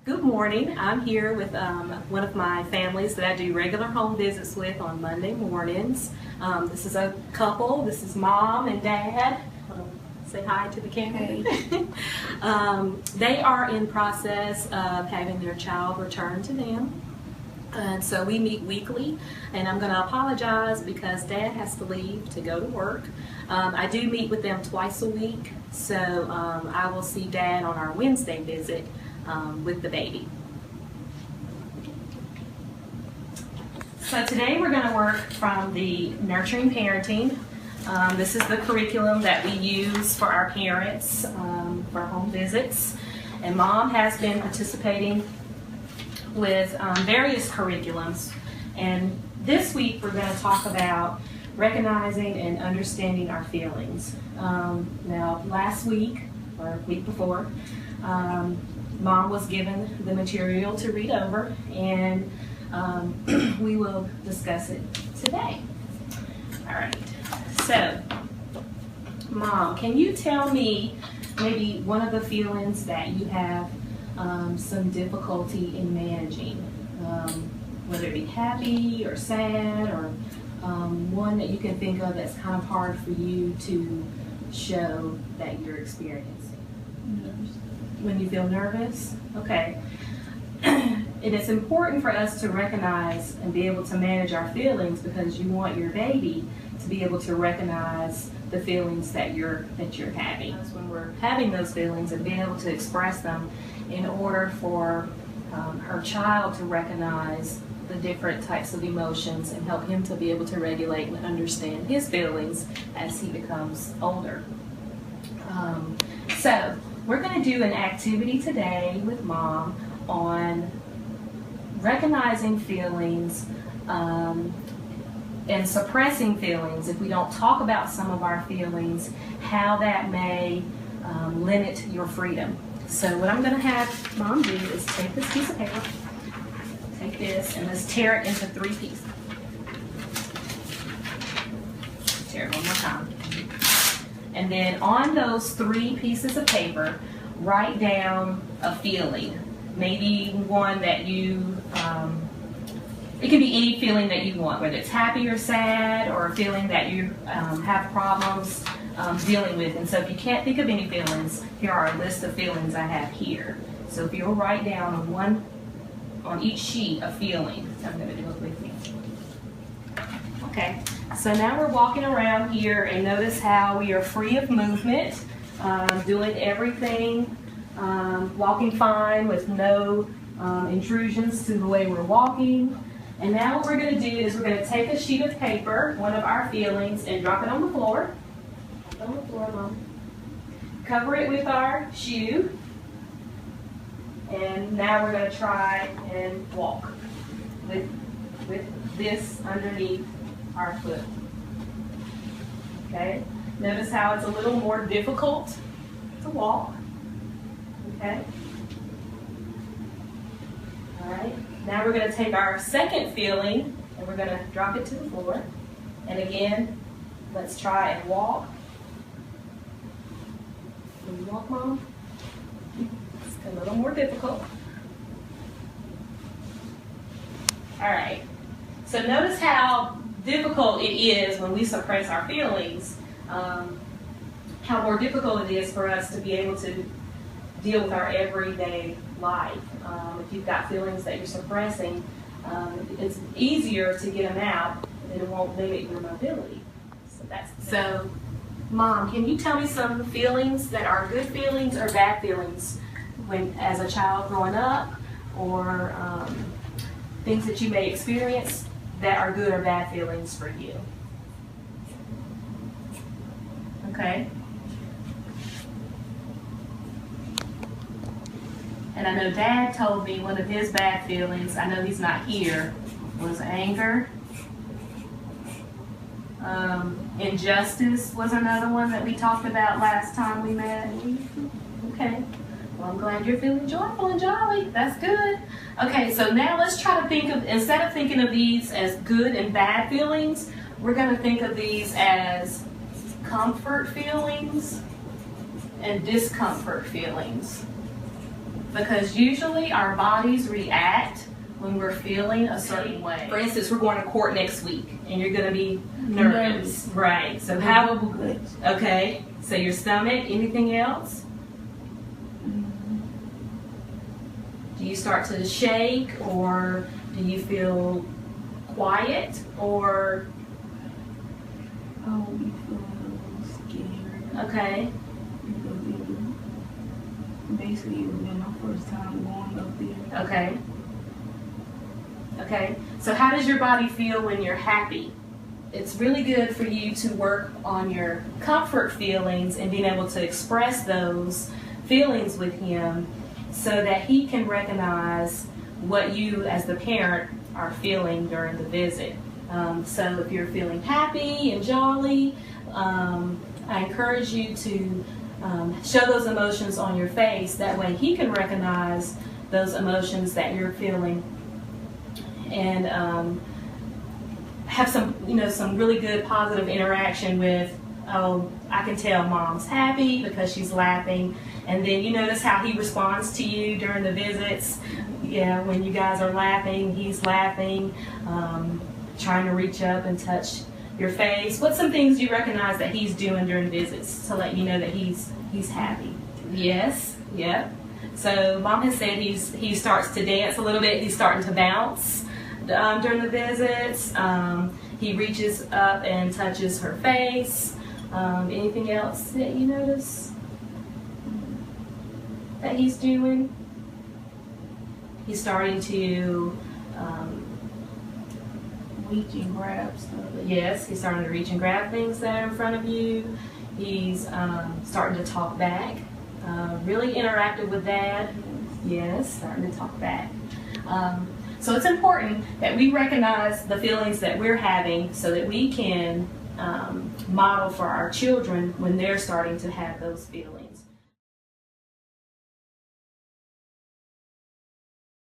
Good morning. I'm here with one of my families that I do regular home visits with on Monday mornings. This is a couple. This is mom and dad. Say hi to the camera. They are in process of having their child returned to them. And so we meet weekly, and I'm going to apologize because Dad has to leave to go to work. I do meet with them twice a week, so I will see Dad on our Wednesday visit with the baby. So today we're going to work from the Nurturing Parenting. This is the curriculum that we use for our parents for home visits, and Mom has been participating with various curriculums, and this week we're going to talk about recognizing and understanding our feelings. Now last week or week before, Mom was given the material to read over, and we will discuss it today. All right, so Mom, can you tell me maybe one of the feelings that you have some difficulty in managing, whether it be happy or sad, or one that you can think of that's kind of hard for you to show that you're experiencing? When you feel nervous? Okay. It is important for us to recognize and be able to manage our feelings, because you want your baby to be able to recognize the feelings that you're having. When we're having those feelings and being able to express them, in order for her child to recognize the different types of emotions and help him to be able to regulate and understand his feelings as he becomes older. So we're going to do an activity today with Mom on recognizing feelings and suppressing feelings. If we don't talk about some of our feelings, how that may limit your freedom. So what I'm going to have Mom do is take this piece of paper, take this, and let's tear it into 3 pieces. Tear it one more time. And then on those 3 pieces of paper, write down a feeling. Maybe one that you, it can be any feeling that you want, whether it's happy or sad, or a feeling that you have problems dealing with. And so if you can't think of any feelings, here are a list of feelings I have here. So if you'll write down on each sheet a feeling, I'm going to do it with me. Okay, so now we're walking around here, and notice how we are free of movement, doing everything, walking fine with no intrusions to the way we're walking. And now what we're going to do is we're going to take a sheet of paper, one of our feelings, and drop it on the floor. On the floor, Mom. Cover it with our shoe. And now we're going to try and walk with this underneath our foot. Okay? Notice how it's a little more difficult to walk. Okay? All right. Now we're going to take our second feeling and we're going to drop it to the floor. And again, let's try and walk. Can you walk, Mom? It's a little more difficult. All right. So notice how difficult it is when we suppress our feelings, how more difficult it is for us to be able to deal with our everyday life. If you've got feelings that you're suppressing, it's easier to get them out, and it won't limit your mobility. So Mom, can you tell me some feelings that are good feelings or bad feelings when, as a child growing up, or things that you may experience that are good or bad feelings for you? Okay. And I know Dad told me one of his bad feelings, I know he's not here, was anger. Injustice was another one that we talked about last time we met. Okay. Well, I'm glad you're feeling joyful and jolly. That's good. Okay, so now let's try to think of, instead of thinking of these as good and bad feelings, we're going to think of these as comfort feelings and discomfort feelings. because usually our bodies react when we're feeling a certain way. For instance, we're going to court next week and you're going to be nervous. Right. So how, okay, so your stomach, anything else? Do you start to shake, or do you feel quiet, or? Oh, we feel a little scared. Okay. Basically, it was my first time going up there. Okay. Okay. So how does your body feel when you're happy? It's really good for you to work on your comfort feelings and being able to express those feelings with him so that he can recognize what you as the parent are feeling during the visit. So if you're feeling happy and jolly, I encourage you to show those emotions on your face. That way he can recognize those emotions that you're feeling and have some, some really good positive interaction with, oh, I can tell mom's happy because she's laughing. And then you notice how he responds to you during the visits. Yeah, when you guys are laughing, he's laughing, trying to reach up and touch your face. What's some things you recognize that he's doing during visits to let you know that he's happy? Yes, yep. So mom has said he starts to dance a little bit. He's starting to bounce during the visits. He reaches up and touches her face. Anything else that you notice that he's doing? He's starting to reach and grab stuff. Yes, he's starting to reach and grab things that are in front of you. He's starting to talk back. Really interactive with Dad. Yes, starting to talk back. So it's important that we recognize the feelings that we're having so that we can model for our children when they're starting to have those feelings.